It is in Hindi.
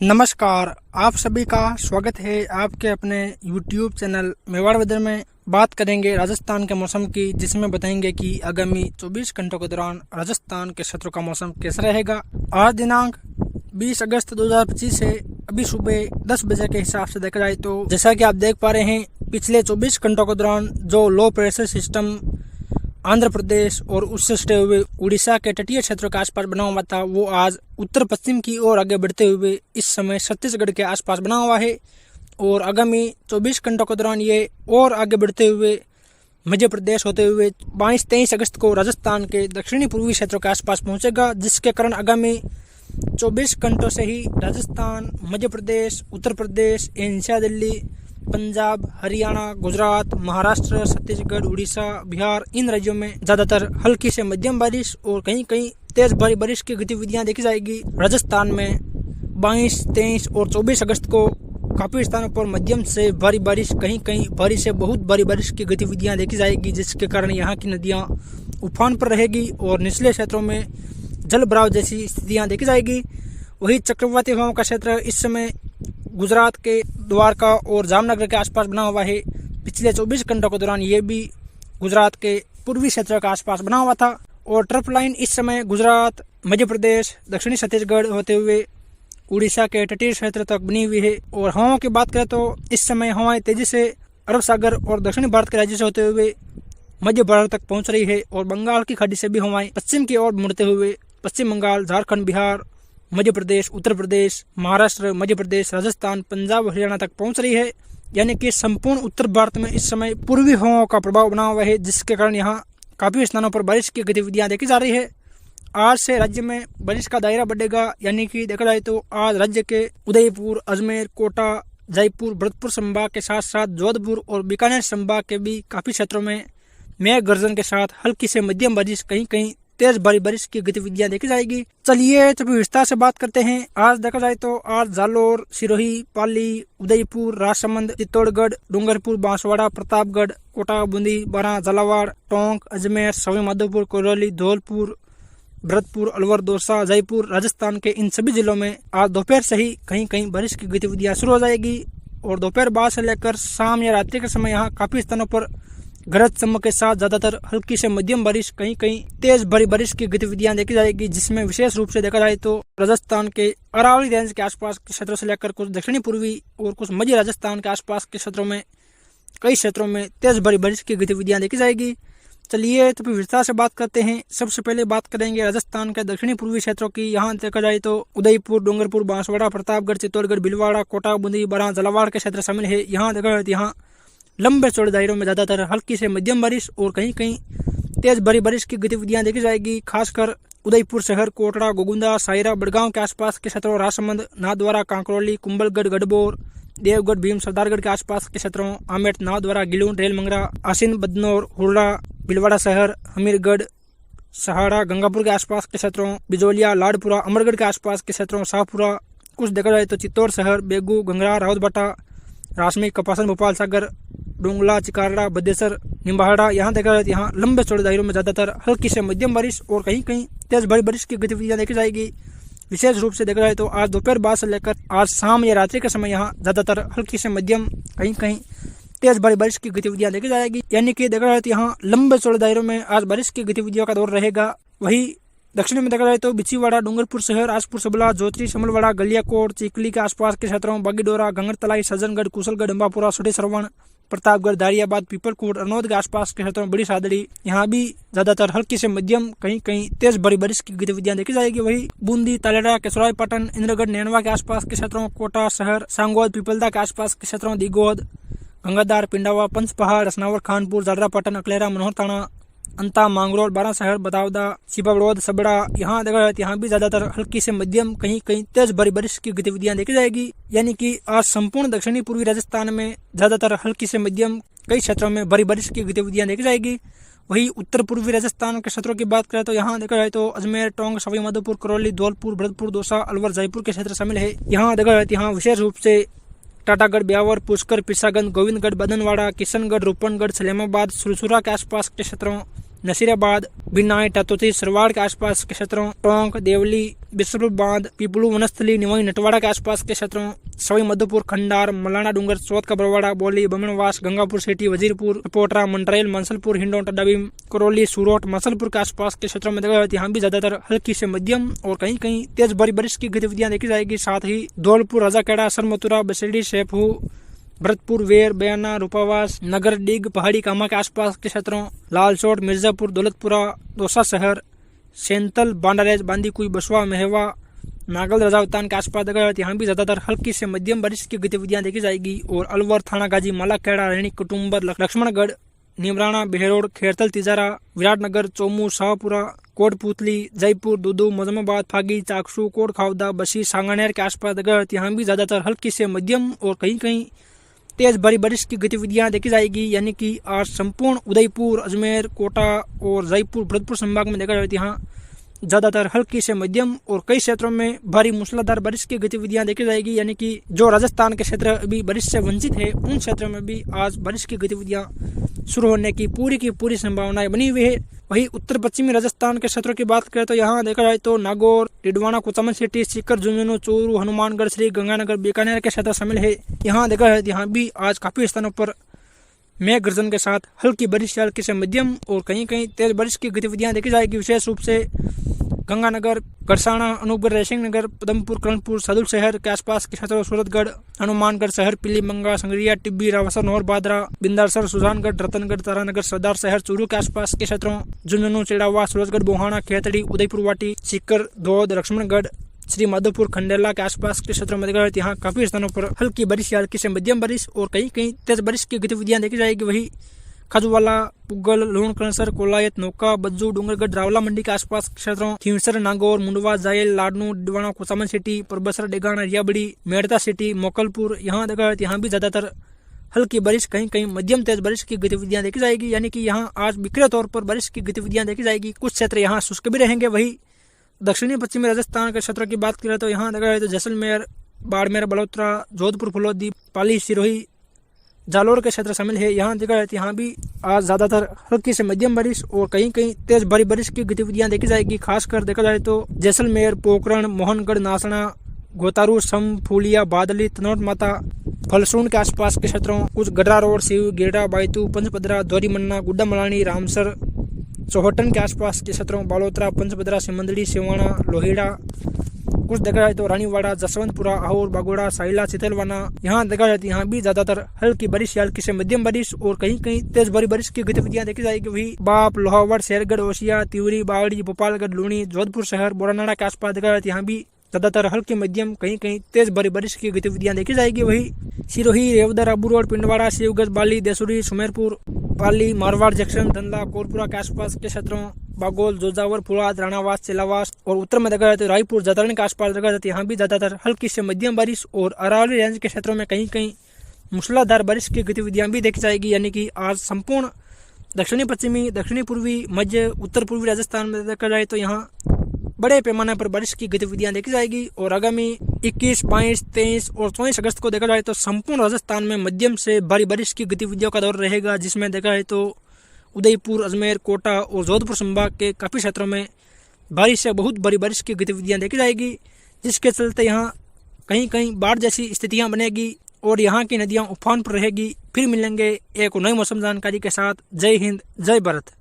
नमस्कार, आप सभी का स्वागत है आपके अपने YouTube चैनल मेवाड़ वेदर में। बात करेंगे राजस्थान के मौसम की, जिसमें बताएंगे कि आगामी 24 घंटों के दौरान राजस्थान के क्षेत्रों का मौसम कैसा रहेगा। आज दिनांक 20 अगस्त 2025 है। अभी सुबह 10 बजे के हिसाब से देखा जाए तो जैसा कि आप देख पा रहे हैं, पिछले 24 घंटों के दौरान जो low pressure system Andhra Pradesh और उससे सटे हुए उड़ीसा के तटीय क्षेत्रों के आसपास बना हुआ था, वो आज उत्तर पश्चिम की ओर आगे बढ़ते हुए इस समय छत्तीसगढ़ के आसपास बना हुआ है। और आगामी 24 घंटों के दौरान ये और आगे बढ़ते हुए मध्य प्रदेश होते हुए 22-23 अगस्त को राजस्थान के दक्षिणी पूर्वी क्षेत्रों के आसपास पहुंचेगा, जिसके कारण आगामी 24 घंटों से ही राजस्थान, मध्य प्रदेश, उत्तर प्रदेश, एनसीआर दिल्ली, पंजाब, हरियाणा, गुजरात, महाराष्ट्र, छत्तीसगढ़, उड़ीसा, बिहार, इन राज्यों में ज्यादातर हल्की से मध्यम बारिश और कहीं कहीं तेज भारी बारिश की गतिविधियां देखी जाएगी। राजस्थान में 22, 23 और 24 अगस्त को काफी स्थानों पर मध्यम से भारी बारिश, कहीं कहीं भारी से बहुत भारी बारिश की गतिविधियां देखी जाएगी, जिसके कारण यहाँ की नदियां उफान पर रहेगी और निचले क्षेत्रों में जल भराव जैसी स्थितियां देखी जाएगी। वही चक्रवाती हवाओं का क्षेत्र इस समय गुजरात के द्वारका और जामनगर के आसपास बना हुआ है। पिछले 24 घंटों के दौरान ये भी गुजरात के पूर्वी क्षेत्र के आसपास बना हुआ था। और ट्रफ लाइन इस समय गुजरात, मध्य प्रदेश, दक्षिणी छत्तीसगढ़ होते हुए उड़ीसा के तटीय क्षेत्र तक बनी हुई है। और हवाओं की बात करें तो इस समय हवाएं तेजी से अरब सागर और दक्षिणी भारत के राज्यों से होते हुए मध्य भारत तक पहुंच रही है। और बंगाल की खाड़ी से भी हवाएं पश्चिम की ओर मुड़ते हुए पश्चिम बंगाल, झारखंड, बिहार, मध्य प्रदेश, उत्तर प्रदेश, महाराष्ट्र, मध्य प्रदेश, राजस्थान, पंजाब, हरियाणा तक पहुंच रही है। यानी कि संपूर्ण उत्तर भारत में इस समय पूर्वी हवाओं का प्रभाव बना हुआ है, जिसके कारण यहाँ काफी स्थानों पर बारिश की गतिविधियां देखी जा रही है। आज से राज्य में बारिश का दायरा बढ़ेगा। यानी कि देखा जाए तो आज राज्य के उदयपुर, अजमेर, कोटा, जयपुर, भरतपुर संभाग के साथ साथ जोधपुर और बीकानेर संभाग के भी काफी क्षेत्रों में मेघ गर्जन के साथ हल्की से मध्यम बारिश, कहीं कहीं तेज भारी बारिश की गतिविधियां देखी जाएगी। चलिए तो विस्तार से बात करते हैं। आज देखा जाए तो आज जालोर, सिरोही, पाली, उदयपुर, राजसमंद, चित्तौड़गढ़, डूंगरपुर, बांसवाड़ा, प्रतापगढ़, कोटा, बूंदी, बारां, झालावाड़, टोंक, अजमेर, सवाईमाधोपुर, करौली, धौलपुर, भरतपुर, अलवर, दौसा, जयपुर, राजस्थान के इन सभी जिलों में आज दोपहर से ही कहीं कहीं बारिश की गतिविधियां शुरू हो जाएगी। और दोपहर बाद से लेकर शाम या रात्रि के समय यहाँ काफी स्थानों पर गरज चमक के साथ ज्यादातर हल्की से मध्यम बारिश, कहीं कहीं तेज भारी बारिश की गतिविधियां देखी जाएगी, जिसमें विशेष रूप से देखा जाए तो राजस्थान के अरावली रेंज के आसपास के क्षेत्रों से लेकर कुछ दक्षिणी पूर्वी और कुछ मध्य राजस्थान के आसपास के क्षेत्रों में कई क्षेत्रों में तेज भारी बारिश की गतिविधियां देखी जाएगी। चलिए तो फिर विस्तार से बात करते हैं। सबसे पहले बात करेंगे राजस्थान के दक्षिणी पूर्वी क्षेत्रों की। यहाँ देखा जाए तो उदयपुर, डूंगरपुर, बांसवाड़ा, प्रतापगढ़, चित्तौड़गढ़, भीलवाड़ा, कोटा, बूंदी, बारां, झालावाड़ के क्षेत्र शामिल है। यहाँ देखा जाए तो यहाँ लंबे चौड़े दायरों में ज्यादातर हल्की से मध्यम बारिश और कहीं कहीं तेज भारी बारिश की गतिविधियां देखी जाएगी। खासकर उदयपुर शहर, कोटड़ा, गोगुंदा, सायरा, बड़गांव के आसपास के क्षेत्रों, राजसमंद, नाथद्वारा, कांकरौली, कुंभलगढ़, गढ़बोर, देवगढ़, भीम, सरदारगढ़ के आसपास के क्षेत्रों, आमेट, नाथद्वारा, गिलून, रेलमंगरा, आसीन, बदनौर, हुर्रा, भीलवाड़ा शहर, हमीरगढ़, सहाड़ा, गंगापुर के आसपास के क्षेत्रों, बिजोलिया, लाडपुरा, अमरगढ़ के आसपास के क्षेत्रों, शाहपुरा, कुछ देखा जाए तो चित्तौड़ शहर, बेगू, गंगरा, रावतबाटा, रासमी, कपासन, भोपाल सागर, डोंगला, चिकारड़ा, बदेसर, निम्बाहड़ा, यहाँ देखा जाए यहाँ लंबे चौड़े दायरों में ज्यादातर हल्की से मध्यम बारिश और कहीं कहीं तेज भारी बारिश की गतिविधियां देखी जाएगी। विशेष रूप से देखा जाए तो आज दोपहर बाद से लेकर आज शाम या रात्रि के समय यहाँ ज्यादातर हल्की से मध्यम, कहीं कहीं तेज भारी बारिश की गतिविधियां देखी जाएगी। यानी कि देखा जाए तो यहाँ लंबे चौड़े दायरों में आज बारिश की गतिविधियों का दौर रहेगा। वही दक्षिण में देखा जाए तो बिछीवाड़ा, डूंगरपुर शहर, आसपुर सबला, जोत्री, समलवाड़ा, गलियाकोट, चिकली के आसपास के क्षेत्रों, बागीडोरा, गंगरतलाई, सज्जनगढ़, कुशलगढ़, अंबापुरा, छोटे सरवण, प्रतापगढ़, दारियाबाद, पीपलकोट, अरनोद के आसपास के क्षेत्रों, बड़ी सादड़ी, यहाँ भी ज्यादातर हल्की से मध्यम, कहीं कहीं तेज भारी बारिश की गतिविधियां देखी जाएगी। वही बूंदी, तालेड़ा, केसराय पाटन, इंद्रगढ़, नैनवा के आसपास के क्षेत्रों, कोटा शहर, सांगोद, पीपलदा के आसपास के क्षेत्रों, दिगोद, गंगाधार, पिंडावा, पंचपहाड़, रसनावर, खानपुर, जालरा पाटन, अकलेरा, मनोहर थाना, अंता, मांगरोल, बारां शहर, बदावदा, सिपाबड़ोद, सबड़ा, यहाँ देखा जाए यहाँ भी ज्यादातर हल्की से मध्यम, कहीं कहीं तेज भारी बारिश की गतिविधियां देखी जाएगी। यानी कि आज संपूर्ण दक्षिणी पूर्वी राजस्थान में ज्यादातर हल्की से मध्यम, कई क्षेत्रों में भारी बारिश की गतिविधियां देखी जाएगी। वही उत्तर पूर्वी राजस्थान के क्षेत्रों की बात करें तो यहाँ देखा जाए तो अजमेर, टोंक, सवाईमाधोपुर, करौली, धौलपुर, भरतपुर, दौसा, अलवर, जयपुर के क्षेत्र शामिल है। यहाँ देखा जाए यहाँ विशेष रूप से टाटागढ़, ब्यावर, पुष्कर, पिसागंज, गोविंदगढ़, बदनवाड़ा, किशनगढ़, रूपनगढ़, सलेमाबाद, सुरसुरा के आसपास के क्षेत्रों, नसीराबाद, बिनाई, टतोती, सरवाड़ के आसपास के क्षेत्रों, टोंक, देवली, बिसपुर बांध, पीपलू, वनस्थली, निवाई, नटवाड़ा के आसपास के क्षेत्रों, सवाई मधोपुर, खंडार, मलाना डूंगर, चौथ का बरवाड़ा, बोली, बमनवास, गंगापुर सिटी, वजीरपुर, पोटरा, मंडरेल, मंसलपुर, हिंडोन, डबीम, करौली, सूरोट, मसलपुर के आसपास के क्षेत्रों में देखा यहाँ भी ज्यादातर हल्की से मध्यम और कहीं कहीं तेज बारिश की गतिविधियां देखी जाएगी। साथ ही धौलपुर, राजाखेड़ा, सरमथुरा, बसेड़ी, शेफू, भरतपुर, वेर, बयाना, रूपावास, नगर, डिग, पहाड़ी कामा के आसपास के क्षेत्रों, लालसोट, मिर्जापुर, दौलतपुरा, दौसा शहर, सेंतल, बांडारेज, बांदीकुई, बसवा, मेहवा, नागल, रजावतान के आसपास यहाँ भी ज्यादातर हल्की से मध्यम बारिश की गतिविधियां देखी जाएगी। और अलवर, थाना गाजी, मालाखेड़ा, रेणी, कुटुम्बर, लक्ष्मणगढ़, नीमराना, बेहरोड, खेरतल, तिजारा, विराटनगर, चोमू, शाहपुरा, कोटपुतली, जयपुर, दुदू, मोजमाबाद, फागी, चाकसू, कोट खावदा, बसी, सांगानेर के आसपास यहाँ भी ज्यादातर हल्की से मध्यम और कहीं कहीं तेज बारिश की गतिविधियां देखी जाएगी। यानी कि आज संपूर्ण उदयपुर, अजमेर, कोटा और जयपुर, भरतपुर संभाग में देखा जाए यहाँ ज्यादातर हल्की से मध्यम और कई क्षेत्रों में भारी मूसलाधार बारिश की गतिविधियां देखी जाएगी। यानी कि जो राजस्थान के क्षेत्र अभी बारिश से वंचित है उन क्षेत्रों में भी आज बारिश की गतिविधियां शुरू होने की पूरी संभावनाएं बनी हुई है। वही उत्तर पश्चिमी राजस्थान के क्षेत्रों की बात करें तो यहाँ देखा जाए तो नागौर, डिडवाना, कुचामन सिटी, सीकर, झुंझुनू, चूरू, हनुमानगढ़, श्री गंगानगर, बीकानेर के क्षेत्र शामिल है। यहाँ देखा जाए यहाँ भी आज काफी स्थानों पर मेघ गर्जन के साथ हल्की बारिश या हल्की से मध्यम और कहीं कहीं तेज बारिश की गतिविधियां देखी जाएगी। विशेष रूप से गंगानगर, गरसाना, अनूपगढ़, रेसिंग नगर, पदमपुर, करणपुर, सदुल शहर के आसपास के क्षेत्रों, सूरतगढ़, हनुमानगढ़ शहर, पीलीमंगा, संगरिया, टिब्बी, रावसा, नौर, बादरा, बिंदारसर, सुजानगढ़, रतनगढ़, तारानगर, सरदार शहर, चूरू के आसपास के क्षेत्रों, झुंझुनू, चिड़ावा, सूरजगढ़, बोहाना, खेतड़ी, उदयपुर वाटी, सीकर, धौद, लक्ष्मणगढ़, श्री माधोपुर, खंडेला के आसपास के क्षेत्रों में देखा यहाँ काफी स्थानों पर हल्की बारिश या हल्की से मध्यम बारिश और कहीं कहीं तेज बारिश की गतिविधियां देखी जाएगी। वही खजुवाला, पुगल, लूणकरणसर, कोलायत, नौका, बज्जू, डूंगरगढ़, रावला मंडी के आसपास क्षेत्रों, खींवसर, नागौर, मुंडवा, जायल, लाडनू, डिडवाना, कुचामन सिटी, परबसर, डेगाना, रियाबड़ी, मेड़ता सिटी, मोकलपुर, यहाँ देखा यहाँ भी ज्यादातर हल्की बारिश कहीं कहीं मध्यम तेज बारिश की गतिविधियां देखी जाएगी। यानी कि यहाँ आज बिखरे तौर पर बारिश की गतिविधियां देखी जाएगी। कुछ क्षेत्र यहाँ शुष्क भी रहेंगे। वही दक्षिणी पश्चिमी राजस्थान के क्षेत्रों की बात करें तो यहाँ देखा जाए तो जैसलमेर, बाड़मेर, बड़ोतरा, जोधपुर, फुलौदी, पाली, सिरोही, जालोर के क्षेत्र शामिल है। यहाँ देखा जाए यहाँ भी आज ज्यादातर हल्की से मध्यम बारिश और कहीं कहीं तेज बारिश की गतिविधियां देखी जाएगी। खासकर देखा जाए तो जैसलमेर, पोखरण, मोहनगढ़, नासना, गोतारू, सम, फूलिया, बादली, तनोट माता, फलसून के आसपास के क्षेत्रों, कुछ गडरा रोड, सिव, गेड़ा, बायतू, पंचपदरा, दोरीमन्ना, गुड्डा मलानी, रामसर, चौहटन के आसपास के क्षेत्रों, बालोतरा, पंचपदरा, सिमंदड़ी, सिवाना, लोहिड़ा, कुछ देखा जाए तो रानीवाड़ा, जसवंतपुरा, आहोर, बागोड़ा, साइला, चितलवाना, यहाँ देखा जाए यहाँ भी ज्यादातर हल्की बारिश या हल्की से मध्यम बारिश और कहीं कहीं तेज बारिश की गतिविधियां देखी जाएगी। वही बाप, लोहावड़, शेरगढ़, ओसिया, तिवरी, बावड़ी, भोपालगढ़, लूणी, जोधपुर शहर, बोरानाड़ा के आसपास देखा जाए यहाँ भी ज्यादातर हल्की मध्यम कहीं कहीं तेज बारिश की गतिविधियां देखी जाएगी। वही सिरोही, रेवदर, अबू रोड, पिंडवाड़ा, शिवगंज, बाली, देसुरी, सुमेरपुर, पाली, मारवाड़ जंक्शन, धंधा, कोरपुरा के आसपास के क्षेत्रों, बागोल, जोजावर, फुलाद, राणावास, चिलावास और उत्तर में देखा जाए रायपुर, जतरण के आसपास देखा जाए यहाँ भी ज्यादातर हल्की से मध्यम बारिश और अरावली रेंज के क्षेत्रों में कहीं कहीं मूसलाधार बारिश की गतिविधियां भी देखी जाएगी। यानी कि आज संपूर्ण दक्षिणी पश्चिमी, दक्षिणी पूर्वी, मध्य, उत्तर पूर्वी राजस्थान में देखा जाए तो यहाँ बड़े पैमाने पर बारिश की गतिविधियां देखी जाएगी। और आगामी 21, 22, 23 और 24 अगस्त को देखा जाए तो संपूर्ण राजस्थान में मध्यम से भारी बारिश की गतिविधियों का दौर रहेगा, जिसमें देखा जाए तो उदयपुर, अजमेर, कोटा और जोधपुर संभाग के काफी क्षेत्रों में भारी से बहुत बड़ी बारिश की गतिविधियां देखी जाएगी, जिसके चलते यहाँ कहीं कहीं बाढ़ जैसी स्थितियां बनेगी और यहाँ की नदियां उफान पर रहेगी। फिर मिलेंगे एक नई मौसम जानकारी के साथ। जय हिंद, जय भारत।